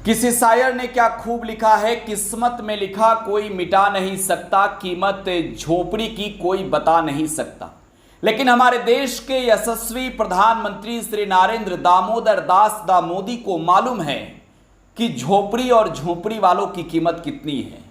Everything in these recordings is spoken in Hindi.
किसी शायर ने क्या खूब लिखा है, किस्मत में लिखा कोई मिटा नहीं सकता, कीमत झोपड़ी की कोई बता नहीं सकता। लेकिन हमारे देश के यशस्वी प्रधानमंत्री श्री नरेंद्र दामोदर दास मोदी को मालूम है कि झोपड़ी और झोपड़ी वालों की कीमत कितनी है,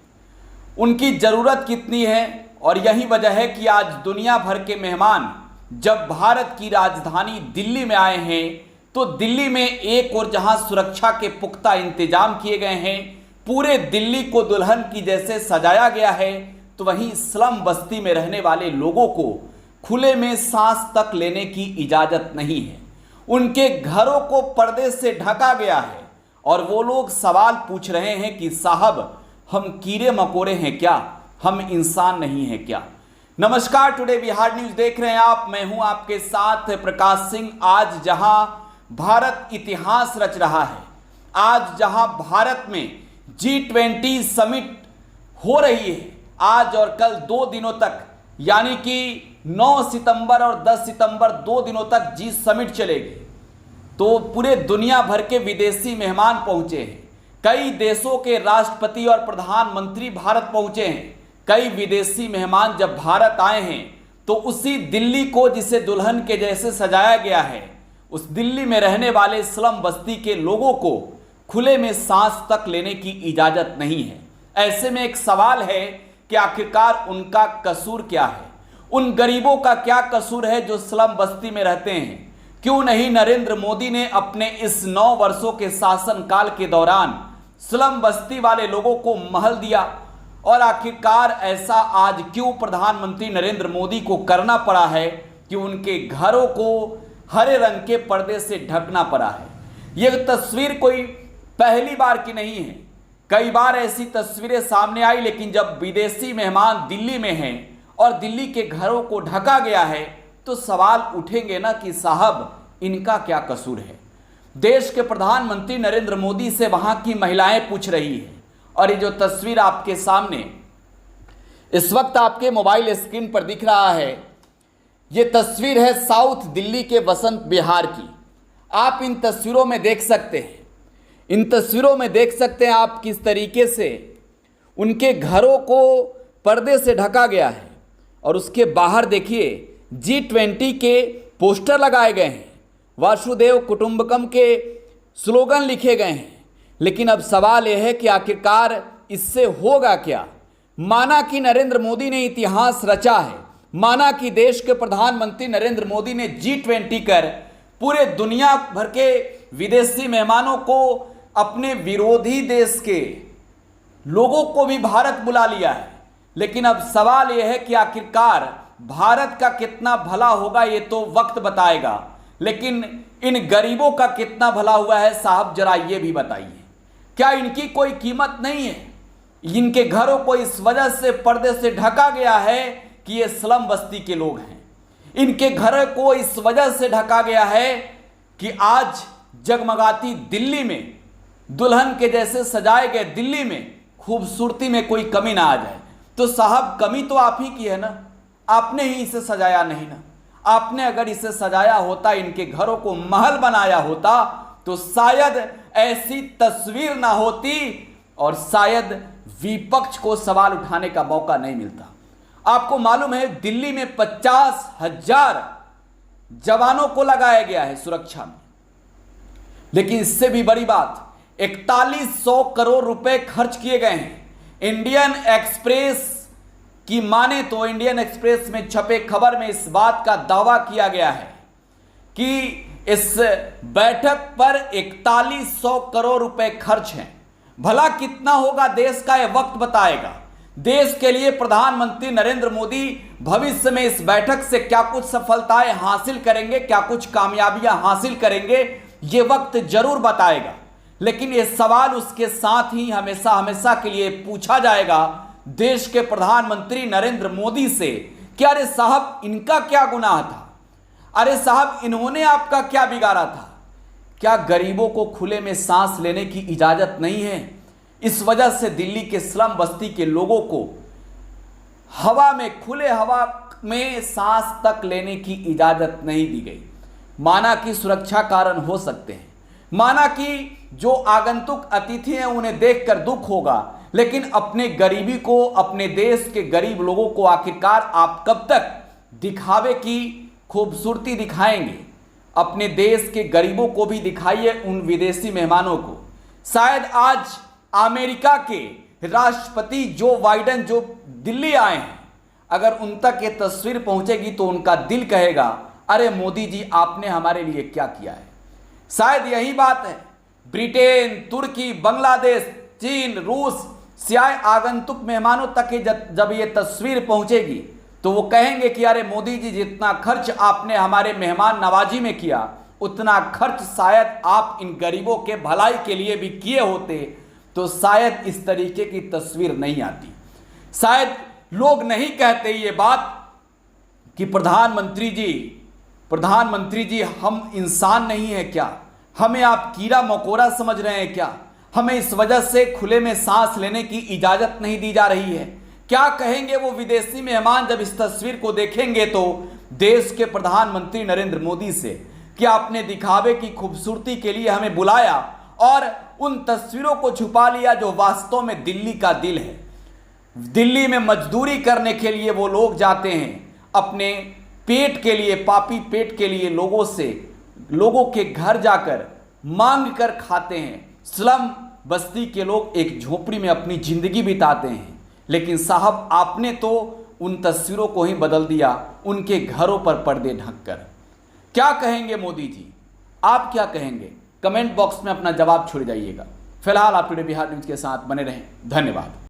उनकी ज़रूरत कितनी है। और यही वजह है कि आज दुनिया भर के मेहमान जब भारत की राजधानी दिल्ली में आए हैं तो दिल्ली में एक और जहां सुरक्षा के पुख्ता इंतजाम किए गए हैं, पूरे दिल्ली को दुल्हन की जैसे सजाया गया है, तो वहीं स्लम बस्ती में रहने वाले लोगों को खुले में सांस तक लेने की इजाज़त नहीं है। उनके घरों को पर्दे से ढका गया है और वो लोग सवाल पूछ रहे हैं कि साहब, हम कीड़े मकोड़े हैं क्या, हम इंसान नहीं हैं क्या। नमस्कार, टुडे बिहार न्यूज़ देख रहे हैं आप। मैं हूं आपके साथ प्रकाश सिंह। आज जहां भारत इतिहास रच रहा है, आज जहां भारत में G20 समिट हो रही है, आज और कल 2 दिनों तक, यानी कि 9 सितंबर और 10 सितंबर 2 दिनों तक जी समिट चलेगी, तो पूरे दुनिया भर के विदेशी मेहमान पहुंचे हैं। कई देशों के राष्ट्रपति और प्रधानमंत्री भारत पहुंचे हैं। कई विदेशी मेहमान जब भारत आए हैं तो उसी दिल्ली को जिसे दुल्हन के जैसे सजाया गया है, उस दिल्ली में रहने वाले स्लम बस्ती के लोगों को खुले में सांस तक लेने की इजाज़त नहीं है। ऐसे में एक सवाल है कि आखिरकार उनका कसूर क्या है, उन गरीबों का क्या कसूर है जो स्लम बस्ती में रहते हैं। क्यों नहीं नरेंद्र मोदी ने अपने इस 9 वर्षों के शासनकाल के दौरान स्लम बस्ती वाले लोगों को महल दिया, और आखिरकार ऐसा आज क्यों प्रधानमंत्री नरेंद्र मोदी को करना पड़ा है कि उनके घरों को हरे रंग के पर्दे से ढकना पड़ा है। यह तस्वीर कोई पहली बार की नहीं है, कई बार ऐसी तस्वीरें सामने आई, लेकिन जब विदेशी मेहमान दिल्ली में हैं और दिल्ली के घरों को ढका गया है तो सवाल उठेंगे ना कि साहब, इनका क्या कसूर है। देश के प्रधानमंत्री नरेंद्र मोदी से वहां की महिलाएं पूछ रही है। और ये जो तस्वीर आपके सामने इस वक्त आपके मोबाइल स्क्रीन पर दिख रहा है, ये तस्वीर है साउथ दिल्ली के वसंत विहार की। आप इन तस्वीरों में देख सकते हैं, इन तस्वीरों में देख सकते हैं आप किस तरीके से उनके घरों को पर्दे से ढका गया है। और उसके बाहर देखिए G20 के पोस्टर लगाए गए हैं, वासुदेव कुटुंबकम के स्लोगन लिखे गए हैं। लेकिन अब सवाल यह है कि आखिरकार इससे होगा क्या। माना कि नरेंद्र मोदी ने इतिहास रचा है, माना कि देश के प्रधानमंत्री नरेंद्र मोदी ने G20 कर पूरे दुनिया भर के विदेशी मेहमानों को, अपने विरोधी देश के लोगों को भी भारत बुला लिया है। लेकिन अब सवाल यह है कि आखिरकार भारत का कितना भला होगा ये तो वक्त बताएगा, लेकिन इन गरीबों का कितना भला हुआ है साहब, जरा ये भी बताइए। क्या इनकी कोई कीमत नहीं है? इनके घरों को इस वजह से पर्दे से ढका गया है कि ये स्लम बस्ती के लोग हैं। इनके घर को इस वजह से ढका गया है कि आज जगमगाती दिल्ली में, दुल्हन के जैसे सजाए गए दिल्ली में खूबसूरती में कोई कमी ना आ जाए। तो साहब, कमी तो आप ही की है ना, आपने ही इसे सजाया नहीं ना। आपने अगर इसे सजाया होता, इनके घरों को महल बनाया होता, तो शायद ऐसी तस्वीर ना होती और शायद विपक्ष को सवाल उठाने का मौका नहीं मिलता। आपको मालूम है दिल्ली में 50,000 जवानों को लगाया गया है सुरक्षा में, लेकिन इससे भी बड़ी बात 4100 करोड़ रुपए खर्च किए गए हैं। इंडियन एक्सप्रेस की माने तो इंडियन एक्सप्रेस में छपे खबर में इस बात का दावा किया गया है कि इस बैठक पर 4100 करोड़ रुपए खर्च हैं। भला कितना होगा देश का, यह वक्त बताएगा। देश के लिए प्रधानमंत्री नरेंद्र मोदी भविष्य में इस बैठक से क्या कुछ सफलताएं हासिल करेंगे, क्या कुछ कामयाबियां हासिल करेंगे, ये वक्त जरूर बताएगा। लेकिन यह सवाल उसके साथ ही हमेशा हमेशा के लिए पूछा जाएगा देश के प्रधानमंत्री नरेंद्र मोदी से कि अरे साहब, इनका क्या गुनाह था, अरे साहब, इन्होंने आपका क्या बिगाड़ा था। क्या गरीबों को खुले में सांस लेने की इजाज़त नहीं है? इस वजह से दिल्ली के स्लम बस्ती के लोगों को हवा में, खुले हवा में सांस तक लेने की इजाज़त नहीं दी गई। माना कि सुरक्षा कारण हो सकते हैं, माना कि जो आगंतुक अतिथि हैं उन्हें देखकर दुख होगा, लेकिन अपने गरीबी को, अपने देश के गरीब लोगों को आखिरकार आप कब तक दिखावे की खूबसूरती दिखाएंगे? अपने देश के गरीबों को भी दिखाइए, उन विदेशी मेहमानों को। शायद आज अमेरिका के राष्ट्रपति जो बाइडेन जो दिल्ली आए हैं, अगर उन तक ये तस्वीर पहुंचेगी तो उनका दिल कहेगा, अरे मोदी जी आपने हमारे लिए क्या किया है। शायद यही बात है ब्रिटेन, तुर्की, बांग्लादेश, चीन, रूस से आए आगंतुक मेहमानों तक जब ये तस्वीर पहुंचेगी तो वो कहेंगे कि अरे मोदी जी जितना खर्च आपने हमारे मेहमान नवाजी में किया, उतना खर्च शायद आप इन गरीबों के भलाई के लिए भी किए होते तो शायद इस तरीके की तस्वीर नहीं आती। शायद लोग नहीं कहते ये बात कि प्रधानमंत्री जी हम इंसान नहीं है क्या? हमें आप कीड़ा मकोड़ा समझ रहे हैं क्या? हमें इस वजह से खुले में सांस लेने की इजाजत नहीं दी जा रही है? क्या कहेंगे वो विदेशी मेहमान जब इस तस्वीर को देखेंगे तो देश के प्रधानमंत्री नरेंद्र मोदी से, कि आपने दिखावे की खूबसूरती के लिए हमें बुलाया और उन तस्वीरों को छुपा लिया जो वास्तव में दिल्ली का दिल है। दिल्ली में मजदूरी करने के लिए वो लोग जाते हैं, अपने पेट के लिए, पापी पेट के लिए लोगों के घर जाकर मांग कर खाते हैं। स्लम बस्ती के लोग एक झोपड़ी में अपनी जिंदगी बिताते हैं, लेकिन साहब आपने तो उन तस्वीरों को ही बदल दिया, उनके घरों पर पर्दे ढककर। क्या कहेंगे मोदी जी? आप क्या कहेंगे? कमेंट बॉक्स में अपना जवाब छोड़ जाइएगा। फिलहाल आप टुडे बिहार न्यूज के साथ बने रहें। धन्यवाद।